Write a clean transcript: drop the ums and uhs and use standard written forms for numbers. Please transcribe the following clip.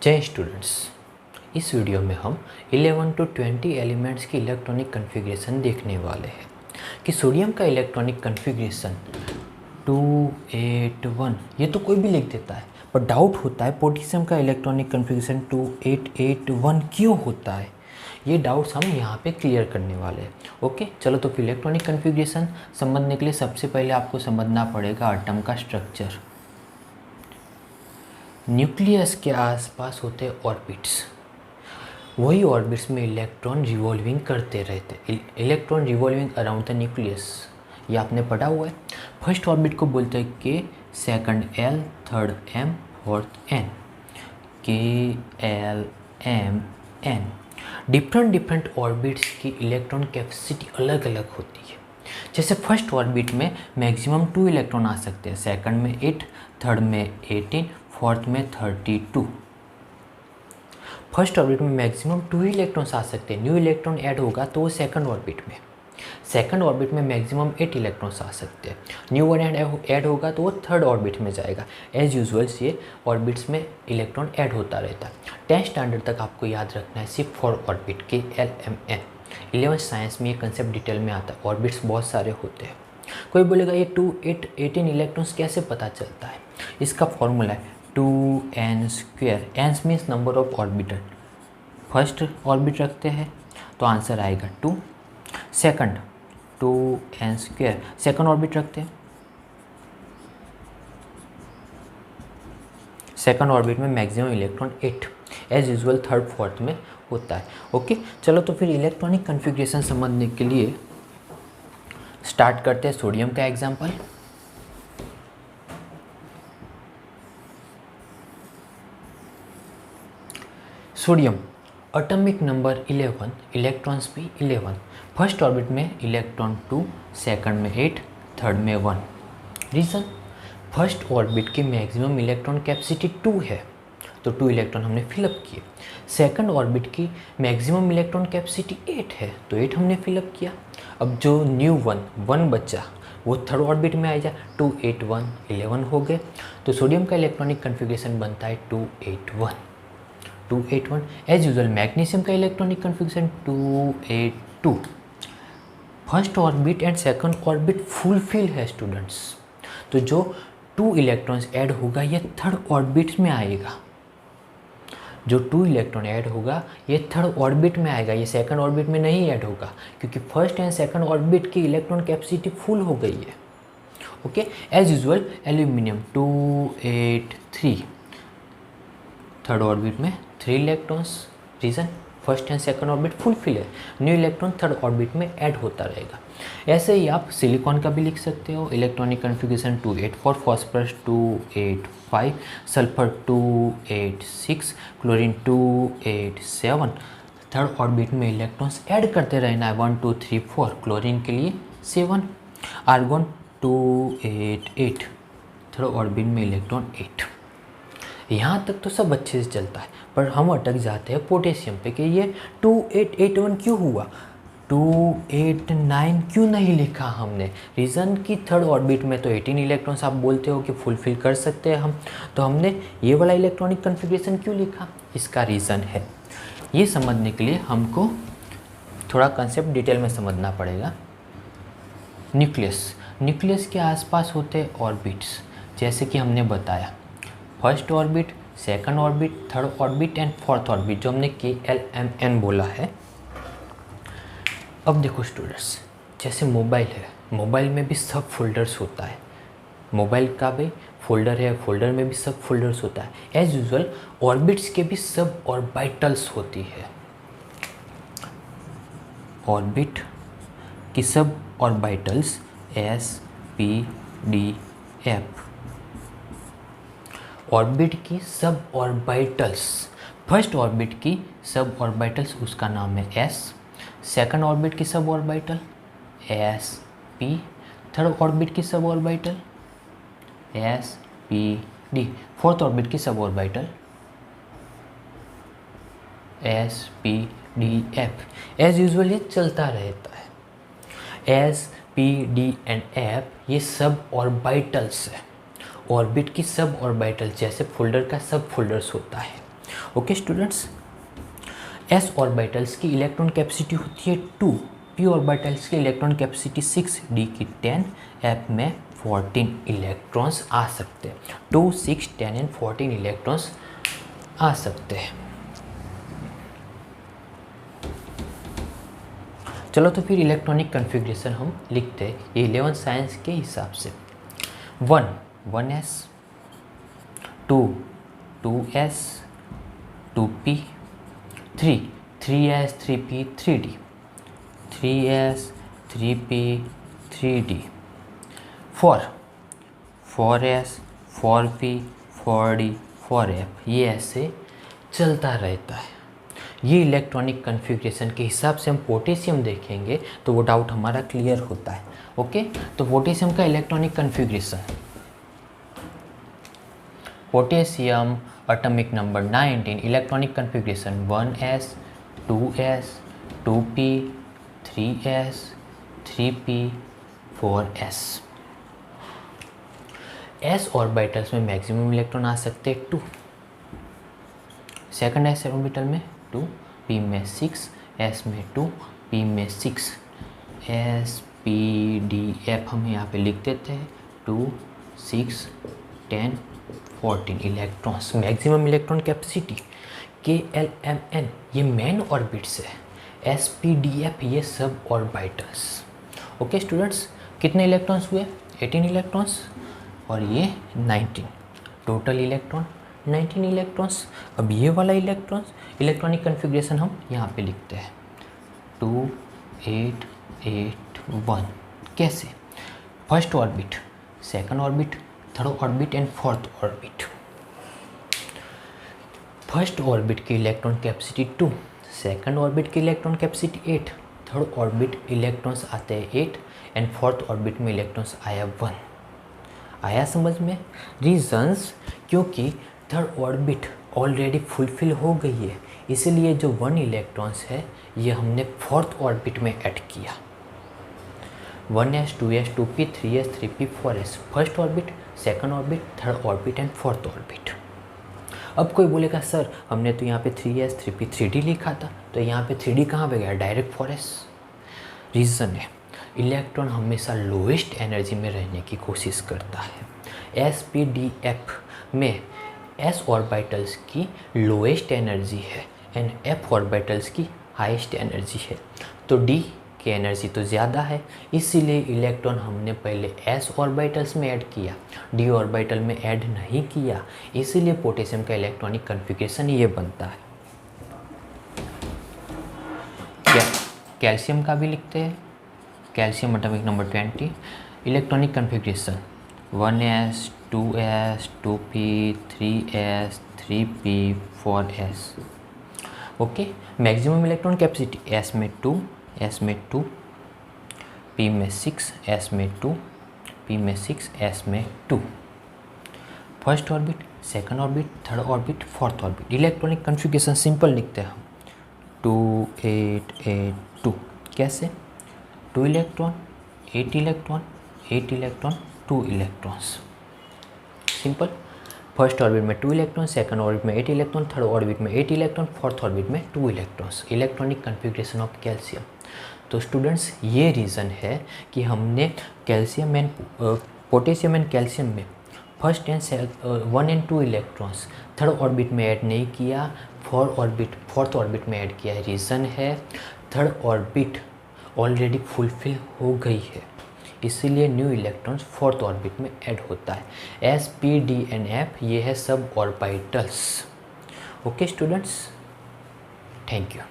जय स्टूडेंट्स, इस वीडियो में हम 11 to 20 एलिमेंट्स की इलेक्ट्रॉनिक कॉन्फ़िगरेशन देखने वाले हैं कि सोडियम का इलेक्ट्रॉनिक कॉन्फ़िगरेशन 281 ये तो कोई भी लिख देता है, पर डाउट होता है पोटेशियम का इलेक्ट्रॉनिक कॉन्फ़िगरेशन 2881 क्यों होता है। ये डाउट्स हम यहाँ पे क्लियर करने वाले हैं। ओके, चलो तो फिर इलेक्ट्रॉनिक कॉन्फ़िगरेशन समझने के लिए सबसे पहले आपको समझना पड़ेगा एटम का स्ट्रक्चर। न्यूक्लियस के आसपास होते ऑर्बिट्स, वही ऑर्बिट्स में इलेक्ट्रॉन रिवॉल्विंग करते रहते, electron revolving around the nucleus. ये आपने पढ़ा हुआ है। फर्स्ट ऑर्बिट को बोलते हैं K, second L, third M, fourth N. K L M N. Different orbits की इलेक्ट्रॉन कैपेसिटी अलग अलग होती है। जैसे फर्स्ट ऑर्बिट में मैक्सिमम 2 इलेक्ट्रॉन आ सकते हैं, सेकंड में 8, थर्ड में 18, फोर्थ में 32। फर्स्ट ऑर्बिट में मैक्सिमम 2 ही इलेक्ट्रॉन्स आ सकते हैं। न्यू इलेक्ट्रॉन ऐड होगा तो वो सेकंड ऑर्बिट में। सेकंड ऑर्बिट में मैक्सिमम 8 इलेक्ट्रॉन्स आ सकते हैं। न्यू वन ऐड होगा तो वो थर्ड ऑर्बिट में जाएगा। एज यूजुअल ये ऑर्बिट्स में इलेक्ट्रॉन ऐड होता रहता है। 10 स्टैंडर्ड तक आपको याद रखना है सिर्फ four orbit K L M N. 11th science में ये कंसेप्ट डिटेल में आता है। ऑर्बिट्स बहुत सारे होते हैं। कोई बोलेगा ये 2, 8, 18 इलेक्ट्रॉन्स कैसे पता चलता है। इसका फॉर्मूला है 2n²। n means number of orbital. First orbit रखते हैं तो आंसर आएगा 2। Second 2n²। सेकंड ऑर्बिट रखते हैं, सेकंड ऑर्बिट में maximum electron 8। As usual third fourth में होता है। ओके, चलो तो फिर इलेक्ट्रॉनिक कॉन्फ़िगरेशन समझने के लिए स्टार्ट करते हैं सोडियम का example. Sodium atomic number 11, electrons भी 11। फर्स्ट ऑर्बिट में इलेक्ट्रॉन 2, सेकंड में 8, थर्ड में 1। रीज़न, फर्स्ट ऑर्बिट की मैक्सिमम इलेक्ट्रॉन कैपेसिटी 2 है तो 2 इलेक्ट्रॉन हमने फिलअप किए। सेकंड ऑर्बिट की मैक्सिमम इलेक्ट्रॉन कैपेसिटी 8 है तो 8 हमने फिलअप किया। अब जो न्यू 1 बचा वो थर्ड ऑर्बिट में आ जाए। 2, 8, 1, 11 हो गए। तो सोडियम का इलेक्ट्रॉनिक कॉन्फ़िगरेशन बनता है 281। 281। एज यूजुअल मैग्नीशियम का electronic configuration 282। First orbit and second orbit fulfil है स्टूडेंट्स, तो जो 2 इलेक्ट्रॉन्स ऐड होगा ये थर्ड ऑर्बिट में आएगा। जो 2 इलेक्ट्रॉन ऐड होगा ये थर्ड ऑर्बिट में आएगा, ये सेकंड ऑर्बिट में नहीं ऐड होगा क्योंकि फर्स्ट एंड सेकंड ऑर्बिट की इलेक्ट्रॉन कैपेसिटी फुल हो गई है। Okay, as usual aluminium 283। Third orbit में 3 electrons. Reason, first and second orbit fulfil है। न्यू इलेक्ट्रॉन थर्ड ऑर्बिट में ऐड होता रहेगा। ऐसे ही आप सिलिकॉन का भी लिख सकते हो। Electronic configuration 284, phosphorus 285, sulphur 286, chlorine 287। Third orbit में इलेक्ट्रॉन्स ऐड करते रहना है 1, 2, 3, 4। क्लोरीन के लिए 7। आर्गॉन 288, थर्ड ऑर्बिट में इलेक्ट्रॉन 8। यहाँ तक तो सब अच्छे से चलता है, पर हम अटक जाते हैं पोटेशियम पे कि ये 2881 क्यों हुआ, 289 क्यों नहीं लिखा हमने। रीज़न कि थर्ड ऑर्बिट में तो 18 इलेक्ट्रॉन्स आप बोलते हो कि फुलफिल कर सकते हैं हम, तो हमने ये वाला इलेक्ट्रॉनिक कॉन्फ़िगरेशन क्यों लिखा। इसका रीज़न है, ये समझने के लिए हमको थोड़ा कंसेप्ट डिटेल में समझना पड़ेगा। न्यूक्लियस के आसपास होते ऑर्बिट्स, जैसे कि हमने बताया first orbit, second orbit, third orbit and fourth orbit, जो हमने के एल एम एन बोला है। अब देखो स्टूडेंट्स, जैसे मोबाइल है, मोबाइल में भी सब फोल्डर्स होता है। मोबाइल का भी फोल्डर है, फोल्डर में भी सब फोल्डर्स होता है। एज यूजुअल ऑर्बिट्स के भी सब ऑर्बिटल्स होती है। ऑर्बिट की sub orbitals S, P, D, F। Orbit की सब ऑर्बिटल्स, फर्स्ट ऑर्बिट की सब ऑर्बिटल्स उसका नाम है S। सेकंड ऑर्बिट की sub orbital S, P। Third orbit की sub orbital S, P, D। Fourth orbit की sub orbital S, P, D, F। As usual ये चलता रहता है। S, P, D and F ये सब ऑर्बिटल्स है। Orbit की सब ऑर्बिटल, जैसे फोल्डर का सब फोल्डर्स होता है। ओके स्टूडेंट्स, s ऑर्बिटल्स की इलेक्ट्रॉन कैपेसिटी होती है 2, p ऑर्बिटल्स की इलेक्ट्रॉन कैपेसिटी 6, d की 10, f में 14 इलेक्ट्रॉन्स आ सकते हैं। 2, 6, 10 एंड 14 इलेक्ट्रॉन्स आ सकते हैं। चलो तो फिर इलेक्ट्रॉनिक कन्फिग्रेशन हम लिखते हैं ये 11 साइंस के हिसाब से। 1, 1s, 2, 2s, 2p, 3, 3s, 3p, 3d, 3s, 3p, 3d, 4, 4s, 4p, 4d, 4f, ये ऐसे चलता रहता है। ये इलेक्ट्रॉनिक कन्फिग्रेशन के हिसाब से हम पोटेशियम देखेंगे तो वो डाउट हमारा क्लियर होता है। ओके, तो पोटेशियम का electronic configuration, potassium atomic number 19, electronic configuration 1s, 2s, 2p, 3s, 3p, 4s। s orbitals में मैक्सिमम इलेक्ट्रॉन आ सकते हैं 2, सेकंड s ऑर्बिटल में 2, p में 6, s में 2, p में 6, s p d f हम यहाँ पे लिख देते हैं 2, 6, 10, 14 electrons. Maximum electron capacity k l m n ये मेन ऑर्बिट्स है, s p d f ये सब ऑर्बिटल्स। ओके स्टूडेंट्स, कितने इलेक्ट्रॉन्स हुए? 18 इलेक्ट्रॉन्स और ये 19, टोटल इलेक्ट्रॉन 19 इलेक्ट्रॉन्स। अब ये वाला इलेक्ट्रॉनिक कन्फिग्रेशन हम यहाँ पे लिखते हैं 2, 8, 8, 1। कैसे? First orbit, second orbit, third orbit and fourth orbit. First orbit की इलेक्ट्रॉन कैपेसिटी 2, सेकंड ऑर्बिट की electron capacity 8, third orbit electrons आते हैं 8 एंड फोर्थ ऑर्बिट में इलेक्ट्रॉन्स आया 1। आया समझ में? रीजंस, क्योंकि थर्ड ऑर्बिट ऑलरेडी फुलफिल हो गई है, इसलिए जो 1 इलेक्ट्रॉन्स है ये हमने फोर्थ ऑर्बिट में ऐड किया। 1s, 2s, 2p, 3s, 3p, 4s, first orbit, second orbit, third orbit and fourth orbit. अब कोई बोलेगा सर हमने तो यहाँ पे 3s, 3p, 3d लिखा था, तो यहाँ पे 3d कहाँ पे गया? Direct 4s। रीज़न है, इलेक्ट्रॉन हमेशा लोएस्ट एनर्जी में रहने की कोशिश करता है। s p d f में s ऑर्बिटल्स की लोएस्ट एनर्जी है एंड f ऑर्बिटल्स की हाईएस्ट एनर्जी है, तो d की एनर्जी तो ज़्यादा है, इसीलिए इलेक्ट्रॉन हमने पहले s ऑर्बिटल्स में ऐड किया, d ऑर्बिटल में ऐड नहीं किया, इसीलिए पोटेशियम का इलेक्ट्रॉनिक कन्फिग्रेशन ये बनता है। कैल्शियम का भी लिखते हैं, calcium atomic number 20, electronic configuration 1s, 2s, 2p, 3s, 3p, 4s। Okay, maximum electron capacity s में 2, s में 2, p में 6, s में 2, p में 6, s में 2। First orbit, second orbit, third orbit, fourth orbit. Electronic configuration simple लिखते हैं हम 2, 8, 8, 2। कैसे? 2 electron, 8 electron, 8 electron, 2 electrons. Simple. First orbit में 2 इलेक्ट्रॉन, सेकंड ऑर्बिट में 8 इलेक्ट्रॉन, थर्ड ऑर्बिट में 8 इलेक्ट्रॉन, फोर्थ ऑर्बिट में 2 electrons. Electronic configuration of calcium. तो students ये रीज़न है कि हमने calcium and potassium and calcium में first and 1 and 2 electrons third orbit में ऐड नहीं किया, फोर्थ ऑर्बिट में ऐड किया है। रीज़न है थर्ड ऑर्बिट ऑलरेडी फुलफिल हो गई है, इसीलिए न्यू इलेक्ट्रॉन्स फोर्थ ऑर्बिट में ऐड होता है। s, p, d and f ये है sub orbitals. Okay students, thank you.